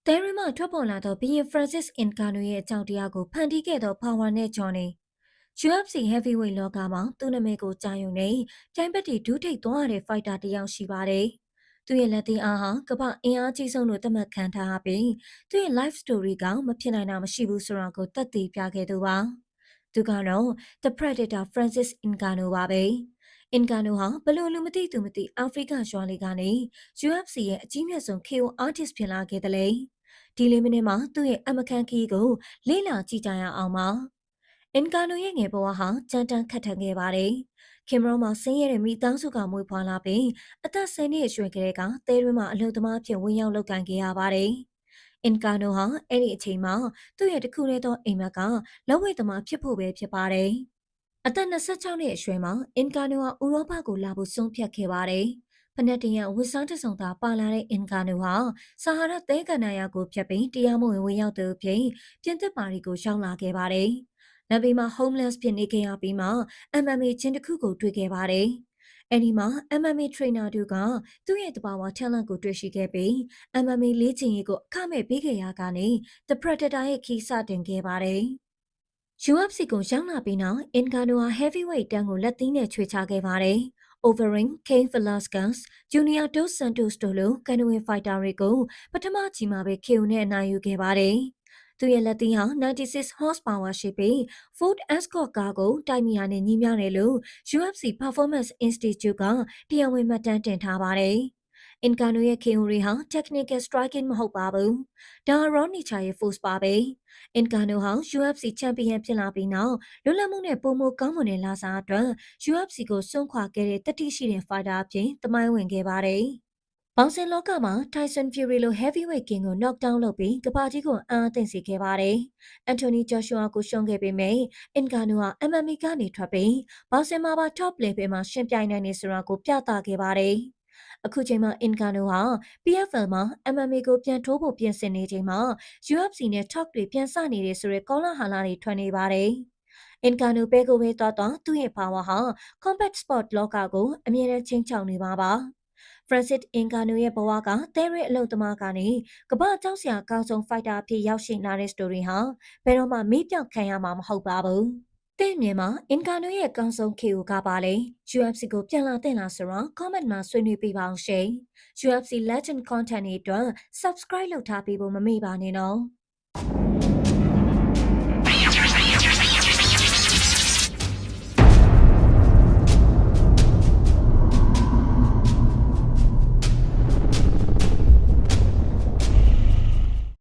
တဲရီမှထွက်ပေါ်လာသောဘီရင် Francis Ngannou ရဲ့အကြောင်းတရားကိုဖန်တီးခဲ့သော Power နဲ့ Johnny UFC Heavyweight လောကမှာသူ့နာမည်ကိုကြားရုံနဲ့ပြိုင်ဘက်တွေဒူးထိပ်သွားရတဲ့ fighter တစ်ယောက်ရှိပါတယ်။သူ့ရဲ့လက်သီးအားဟာကမ္ဘာအင်အားကြီးဆုံးလို့သတ်မှတ်ခံထားရပြီးသူ့ရဲ့ life story ကမဖြစ်နိုင်တာမရှိဘူးဆိုတာကိုသက်သေပြခဲ့သူပါ။သူကတော့ The Predator Francis Ngannou ပါပဲ။ Ngannou ဟာဘလို့လူမသိသူမသိအာဖရိကရွာလေးကနေ UFC ရဲ့အကြီးမြတ်ဆုံး KO artist ဖြစ်လာခဲ့တယ်လေ။ဒီလေးမိနစ်မှာသူ့ရဲ့အမကန်ခီးကိုလေ့လာကြည့်ကြရအောင်ပါ။အင်ကာနိုရဲ့ငယ်ဘဝဟာကြမ်းတမ်းခက်ထန်ခဲ့ပါတယ်။ခင်မရောမှာဆင်းရဲတဲ့မိသားစုကမွေးဖွားလာပြီးအသက်10နှစ်အရွယ်ကလေးကတဲတွင်းမှာအလုပ်သမားဖြစ်ဝင်ရောက်လုပ်ကိုင်ခဲ့ရပါတယ်။အင်ကာနိုဟာအဲ့ဒီအချိန်မှာသူ့ရဲ့တခုတည်းသောအိမ်မက်ကလက်ဝဲသမားဖြစ်ဖို့ပဲဖြစ်ပါတယ်။အသက်26နှစ်အရွယ်မှာအင်ကာနိုဟာဥရောပကိုလာဖို့ဆုံးဖြတ်ခဲ့ပါတယ်။ဖနက်တရံဝစ်စားတစုံသာပါလာတဲ့အင်ကာနိုဟာဆာဟာရသဲကန္နာယာကိုဖျက်ပြီးတရားမဝင်ဝင်ရောက်သူအဖြစ်ပြင်သစ်ပါရီကိုရောက်လာခဲ့ပါတယ်။လက်ပြီးမှာ homeless ဖြစ်နေခဲ့ရပြီးမှ MMA ချင်းတစ်ခုကိုတွေ့ခဲ့ပါတယ်။အဲဒီမှာ MMA trainer တို့ကသူ့ရဲ့တဘာဝ talent ကိုတွေ့ရှိခဲ့ပြီး MMA လေ့ကျင့်ရေးကိုအခမဲ့ပေးခဲ့ရကနေ The Predator ရဲ့ခီးစတင်ခဲ့ပါတယ်။ UFC ကိုရောက်လာပြီးနောက်အင်ကာနိုဟာ heavyweight တန်းကိုလက်သီးနဲ့ချွေချခဲ့ပါတယ်။ Overeem, Cain Velasquez, Junior Dos Santos တို့လိုကန်နိုဝင်ဖိုက်တာတွေကိုပထမကြီးမှာပဲ KO နဲ့အနိုင်ယူခဲ့ပါတယ်။သူရဲ့လက်သီးဟာ96 horsepower ရှိပြီး Ford Escort ကားကိုတိုက်မိရနဲ့ညီမျှတယ်လို့ UFC Performance Institute ကတရားဝင်မှတ်တမ်းတင်ထားပါတယ်။အင်ကာနိုရဲ့ KO တွေဟာ technical striking မဟုတ်ပါဘူး။ဒါရောနီချာရဲ့ force ပါပဲ။အင်ကာနိုဟာ UFC ချန်ပီယံဖြစ်လာပြီးနောက်လွတ်လပ်မှုနဲ့ပုံမကောင်းမွန်တဲ့လာစားအတွက် UFC ကိုစွန့်ခွာခဲ့တဲ့တတိရှိတဲ့ fighter အဖြစ်သမိုင်းဝင်ခဲ့ပါတယ်။ဘောင်ဆင်လောကမှာ Tyson Fury လို heavyweight king ကို knock down လုပ်ပြီးကမ္ဘာကြီးကိုအားသိမ့်စေခဲ့ပါတယ်။ Anthony Joshua ကိုရှုံးခဲ့ပေမဲ့အင်ကာနိုဟာ MMA ကနေထွက်ပြီးဘောင်ဆင်မှာပါ top level မှာရှင်ပြိုင်နိုင်နေဆိုတာကိုပြသခဲ့ပါတယ်။အခုချိန်မှာအင်ကာနိုဟာ PFL မှာ MMA ကိုပြန်ထိုးဖို့ပြင်ဆင်နေချိန်မှာ UFC နဲ့ talk တွေပြန်စနေတယ်ဆိုတဲ့ကောလာဟလတွေထွက်နေပါတယ်။အင်ကာနိုပဲကိုပဲသွားသူ့ရဲ့ power ဟာ combat sport လောကကိုအမြဲတမ်းချင်းချောင်နေမှာပါ။ Francis Ngannou ရဲ့ဘဝကတဲရဲအလုပ်သမားကနေကမ္ဘာကြောက်စရာအကောင်းဆုံး fighter အဖြစ်ရောက်ရှိလာတဲ့ story ဟာဘယ်တော့မှမေ့ပြောက်ခံရမှာမဟုတ်ပါဘူး။တဲ့မြင်မှာအင်ကာနိုရဲ့အကောင်းဆုံး KO ကပါလေ UFC ကိုပြန်လာတဲ့လားဆိုတော့ comment မှာဆွေးနွေးပေးပါအောင်ရှင်။ UFC Legend content တွေအတွက် subscribe လုပ်ထားပေးဖို့မမေ့ပါနဲ့နော်။